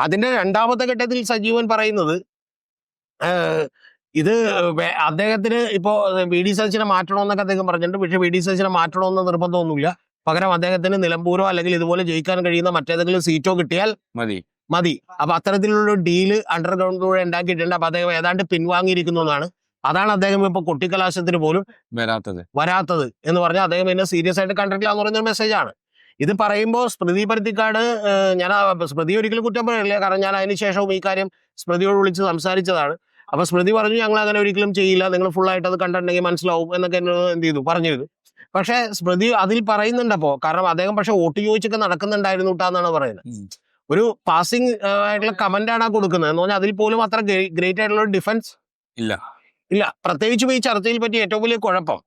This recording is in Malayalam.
അതിന്റെ രണ്ടാമത്തെ ഘട്ടത്തിൽ സജീവൻ പറയുന്നത് ഇത് അദ്ദേഹത്തിന് ഇപ്പോ വി ഡി സതീശനെ മാറ്റണമെന്നൊക്കെ അദ്ദേഹം പറഞ്ഞിട്ടുണ്ട്. പക്ഷെ വി ഡി സതീശനെ മാറ്റണമെന്ന് നിർബന്ധമൊന്നുമില്ല. പകരം അദ്ദേഹത്തിന് നിലമ്പൂരോ അല്ലെങ്കിൽ ഇതുപോലെ ജയിക്കാൻ കഴിയുന്ന മറ്റേതെങ്കിലും സീറ്റോ കിട്ടിയാൽ മതി. അപ്പൊ അത്തരത്തിലുള്ള ഡീല് അണ്ടർഗ്രൗണ്ടിലൂടെ ഉണ്ടാക്കിയിട്ടുണ്ട്. അപ്പൊ അദ്ദേഹം ഏതാണ്ട് പിൻവാങ്ങിയിരിക്കുന്നു എന്നാണ്. അതാണ് അദ്ദേഹം ഇപ്പൊ കൊട്ടിക്കലാശത്തിന് പോലും വരാത്തത് എന്ന് പറഞ്ഞാൽ അദ്ദേഹം എന്നെ സീരിയസ് ആയിട്ട് കണ്ടിട്ടില്ല എന്ന് പറയുന്ന മെസ്സേജാണ്. ഇത് പറയുമ്പോൾ സ്മൃതി പരുത്തിക്കാട്, ഞാൻ സ്മൃതി ഒരിക്കലും കുറ്റം പറയില്ല, കാരണം ഞാൻ അതിനുശേഷവും ഈ കാര്യം സ്മൃതിയോട് വിളിച്ച് സംസാരിച്ചതാണ്. അപ്പൊ സ്മൃതി പറഞ്ഞു ഞങ്ങൾ അങ്ങനെ ഒരിക്കലും ചെയ്യില്ല, നിങ്ങൾ ഫുള്ളായിട്ട് അത് കണ്ടിട്ടുണ്ടെങ്കിൽ മനസ്സിലാവും എന്നൊക്കെ എന്നോട് എന്ത് ചെയ്തു പറഞ്ഞിരുന്നു. പക്ഷെ സ്മൃതി അതിൽ പറയുന്നുണ്ടപ്പോ, കാരണം അദ്ദേഹം പക്ഷെ വോട്ട് ചോദിച്ചൊക്കെ നടക്കുന്നുണ്ടായിരുന്നു എന്നാണ് പറയുന്നത്. ഒരു പാസിംഗ് ആയിട്ടുള്ള കമന്റ് ആണ് കൊടുക്കുന്നത് എന്ന് പറഞ്ഞാൽ അതിൽ പോലും അത്ര ഗ്രേറ്റ് ആയിട്ടുള്ള ഡിഫൻസ് ഇല്ല. പ്രത്യേകിച്ചും ഈ ചർച്ചയിൽ പറ്റിയ ഏറ്റവും വലിയ കുഴപ്പം